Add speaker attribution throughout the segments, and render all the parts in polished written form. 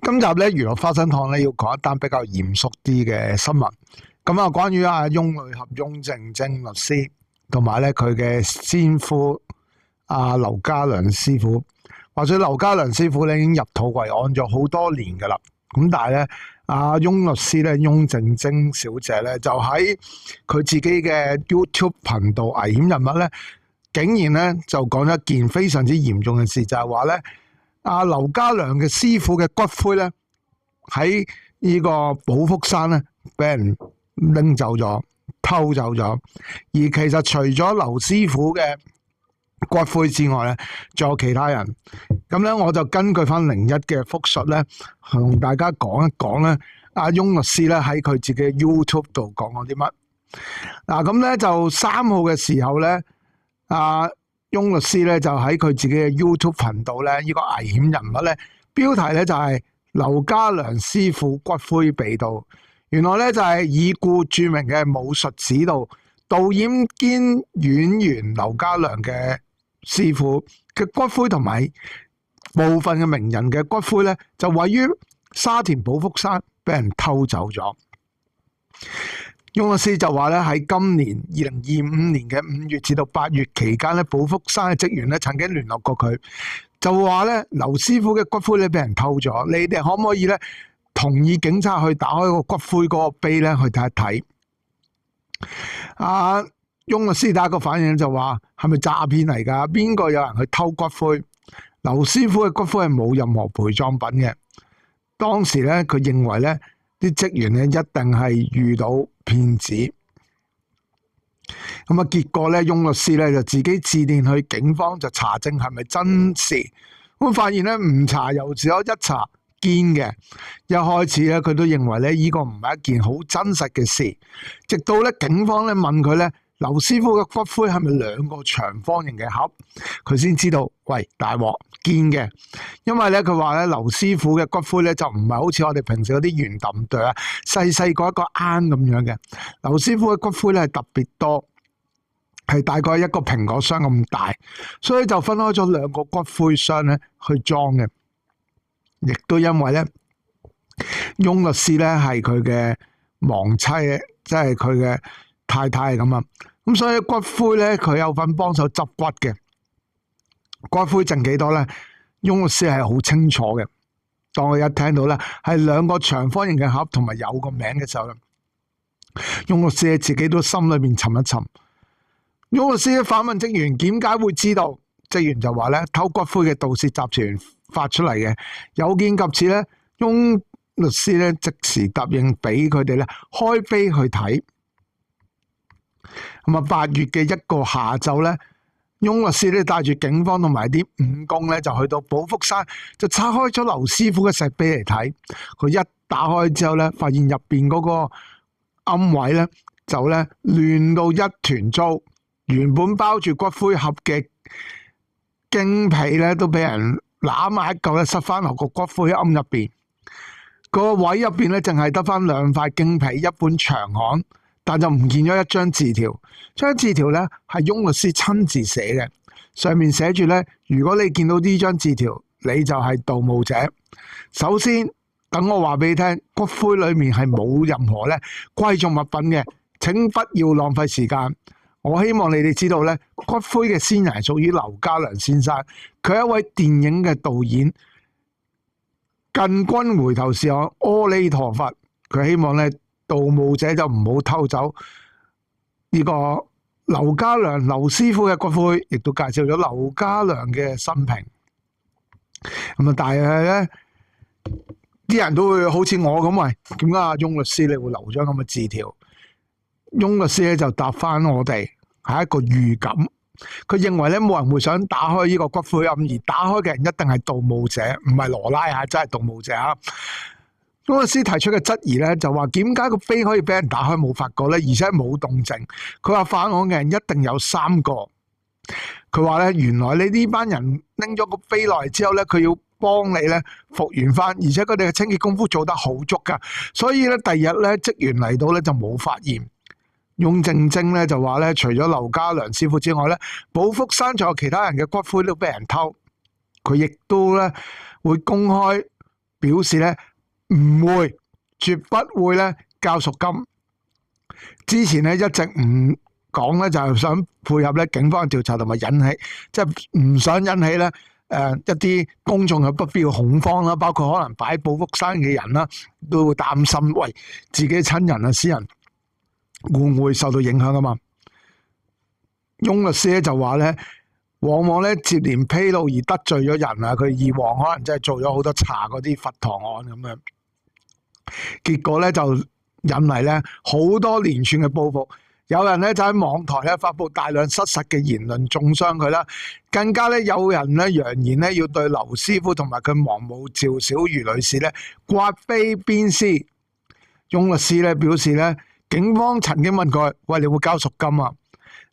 Speaker 1: 今集咧娛樂花生堂咧要講一單比較嚴肅啲嘅新聞。咁啊，關於阿翁女俠翁靜晶律師同埋咧佢嘅先夫阿劉家良師傅，話說劉家良師傅咧已經入土為安咗好多年噶啦。咁但係咧阿翁律師咧翁靜晶小姐咧就喺佢自己嘅 YouTube 頻道危險人物咧，竟然咧就講咗一件非常之嚴重嘅事，就係話咧阿劉家良嘅師傅嘅骨灰咧喺呢個寶福山咧俾人拎走咗、偷走咗。而其實除咗劉師傅嘅骨灰之外咧，仲有其他人。咁咧我就根據翻01嘅復述咧，同大家講一講咧阿翁律師咧喺佢自己嘅 YouTube 度講過啲乜。嗱咁咧就3號嘅時候咧，阿翁律師咧就喺佢自己嘅 YouTube 頻道咧，呢個危險人物咧，標題咧就係劉家良師傅骨灰被盜。原來咧就係已故著名嘅武術指導、導演兼演員劉家良嘅師傅嘅骨灰同埋部分嘅名人嘅骨灰咧，就位於沙田寶福山俾人偷走咗。翁律師就話咧喺今年2025年嘅5月至到8月期間咧，寶福山嘅職員咧曾經聯絡過佢，就話咧劉師傅嘅骨灰咧俾人偷咗，你哋可唔可以咧同意警察去打開個骨灰嗰個碑咧去睇一睇？翁律師第一個反應就話係咪詐騙嚟㗎？邊個有人去偷骨灰？劉師傅嘅骨灰係冇任何陪葬品嘅。當時咧佢認為咧啲職員咧一定係遇到騙子。咁啊結果咧翁律師咧就自己致電去警方就查證係咪真事。咁發現咧唔查又只有一查堅嘅。一開始咧佢都認為咧呢個唔係一件好真實嘅事，直到咧警方咧問佢咧劉師傅嘅骨灰係咪2個長方形嘅盒，佢先知道喂大鑊堅嘅。因為咧佢話咧劉師傅嘅骨灰咧就唔係好似我哋平時嗰啲圓揼哚啊細細個一個罌咁樣嘅。劉師傅嘅骨灰咧係特別多，係大概一個蘋果箱咁大，所以就分開咗2個骨灰箱咧去裝嘅。亦都因為咧翁律師咧係佢嘅亡妻，即係佢嘅太太咁啊。咁所以骨灰咧佢有份幫手執骨嘅。骨灰剩幾多咧？翁律師係好清楚嘅。當佢一聽到咧係2個長方形嘅盒同埋有個名嘅時候咧，翁律師自己都心裏面沉一沉。翁律師反問職員點解會知道？職員就話咧偷骨灰嘅盜竊集團發出嚟嘅。有見及此咧，翁律師咧即時答應俾佢哋咧開碑去睇。咁啊8月嘅一個下晝咧，翁律師咧帶住警方同埋啲武工咧就去到寶福山，就拆開咗劉師傅嘅石碑嚟睇。佢一打開之後咧，發現入邊嗰個暗位咧就咧亂到一團糟，原本包住骨灰盒嘅經皮咧都俾人攬埋一嚿咧塞翻落個骨灰龕入邊。個位入邊咧淨係得翻2塊經皮、一本長刊，但就唔見咗一張字條。張字條咧係翁律師親自寫嘅，上面寫住咧：如果你見到呢張字條，你就係盜墓者。首先，等我話俾你聽，骨灰裏面係冇任何咧貴重物品嘅，請不要浪費時間。我希望你哋知道咧，骨灰嘅先人係屬於劉家良先生，佢係一位電影嘅導演。近君回頭是岸，阿彌陀佛。佢希望咧盜墓者就唔好偷走呢個劉家良劉師傅嘅骨灰，亦都介紹咗劉家良嘅生平。咁啊，但係咧啲人都會好似我咁，喂，點解阿翁律師你會留張咁嘅字條？翁律師咧就答翻我哋係一個預感。佢認為咧冇人會想打開呢個骨灰龕，而打開嘅人一定係盜墓者，唔係羅拉啊，真係盜墓者啊！翁律師提出嘅質疑咧就話點解個碑可以俾人打開冇發覺咧，而且冇動靜？佢話犯案嘅人一定有3個。佢話咧原來你呢班人拎咗個碑落嚟之後咧，佢要幫你咧復原翻，而且佢哋嘅清潔功夫做得好足噶，所以咧第二日咧職員嚟到咧就冇發現。翁靜晶咧就話咧，除咗劉家良師傅之外咧，寶福山仲有其他人嘅骨灰都俾人偷。佢亦都咧會公開表示咧唔會，絕不會咧交贖金。之前咧一直唔講咧，就係想配合咧警方嘅調查同埋引起，即係唔想引起咧一啲公眾嘅不必要恐慌啦，包括可能擺寶福山嘅人啦，都會擔心喂自己親人啊、私人會唔會受到影響啊嘛。翁律師咧就話咧，往往咧接連披露而得罪咗人啊，佢以往可能真係做咗好多查嗰啲佛堂案咁樣，結果咧就引嚟咧好多連串嘅報復。有人咧就喺網台咧發布大量失實嘅言論，中傷佢啦。更加咧有人咧揚言咧要對劉師傅同埋佢亡母趙小瑜女士咧刮飛鞭屍。翁律師咧表示咧，警方曾經問佢：喂，你會交贖金啊？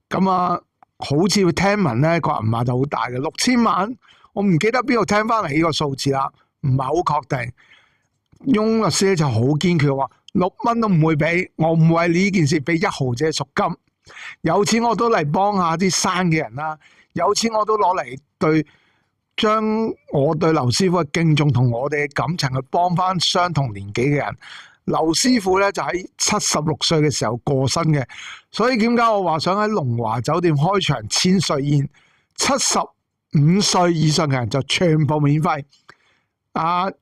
Speaker 1: 咁啊，好似聽聞咧個銀碼就好大嘅，6000萬。我唔記得邊度聽翻嚟呢個數字啦，唔係好確定。翁律師咧就好堅決話：6蚊都唔會俾，我唔會為呢件事俾1毫子嘅贖金。有錢我都嚟幫下啲生嘅人啦，有錢我都攞嚟將我對劉師傅嘅敬重同我哋嘅感情去幫翻相同年紀嘅人。劉師傅咧就喺76歲嘅時候過身嘅，所以點解我話想喺龍華酒店開場千歲宴，75歲以上嘅人就全部免費。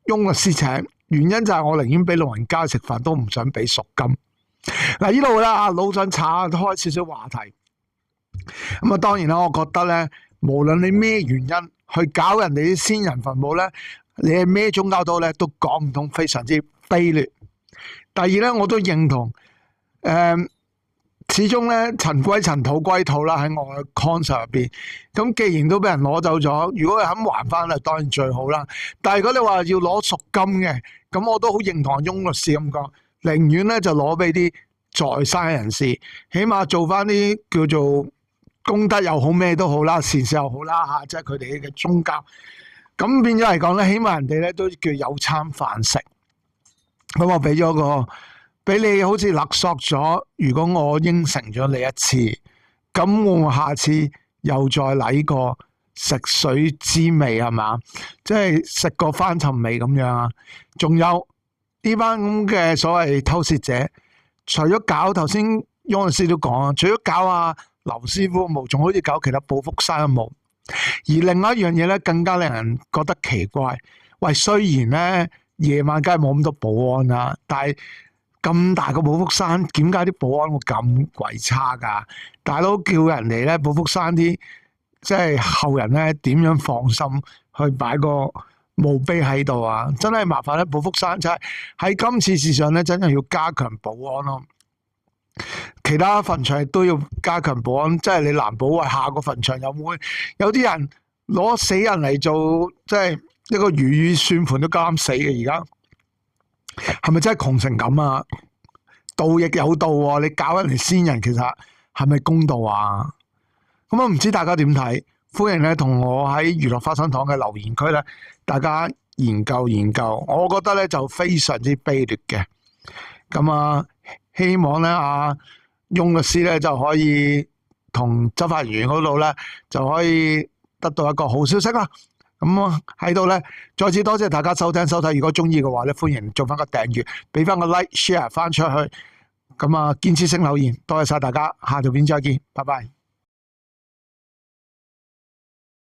Speaker 1: 翁律師請，原因就係我寧願俾老人家食飯，都唔想俾贖金。嗱，呢度咧老想岔開少少話題。咁啊，當然啦，我覺得咧，無論你咩原因去搞人哋啲先人墳墓咧，你係咩宗教都咧都講唔通，非常之卑劣。第二咧，我都認同，始終咧塵歸塵土歸土啦，喺我嘅 concept 入邊。咁既然都俾人攞走咗，如果佢肯還翻嚟，當然最好啦。但係如果你話要攞贖金嘅，咁我都好認同翁律師咁講，寧願咧就攞俾啲在生人士，起碼做翻啲叫做功德又好咩都好啦，善事又好啦嚇，即係佢哋嘅宗教。咁變咗嚟講咧，起碼人哋咧都叫有餐飯食。咁我俾你好似勒索咗，如果我應承咗你一次，咁我下次又再嚟個食水之味係嘛？即係食個翻尋味咁樣啊！仲有呢班咁嘅所謂偷竊者，除咗搞頭先翁律師都講啊，除咗搞劉師傅嘅墓，仲好似搞其他寶福山嘅墓。而另外一樣嘢咧，更加令人覺得奇怪。喂，雖然咧夜晚梗係冇咁多保安啦，但係咁大個寶福山，點解啲保安會咁鬼差㗎？大佬叫人哋咧寶福山啲即係後人咧點樣放心去擺個墓碑喺度啊？真係麻煩咧，寶福山真係喺今次事上咧，真係要加強保安咯。其他墳場亦都要加強保安，即係你難保話下個墳場有冇有啲人攞死人嚟做，即係一個如意算盤都啱死嘅。而家係咪真係窮成咁啊？盜亦有道喎，你搞人哋先人，其實係咪公道啊？咁我唔知大家點睇，歡迎咧同我喺娛樂花生堂嘅留言區咧，大家研究研究。我覺得咧就非常之卑劣嘅。咁希望咧翁律師咧就可以同執法人員嗰度咧就可以得到一個好消息啦。咁喺度咧再次多謝大家收聽收睇，如果中意嘅話咧，歡迎做翻個訂閱，俾翻個 like share 翻出去。咁建設性留言，多謝晒大家，下條片再見，拜拜。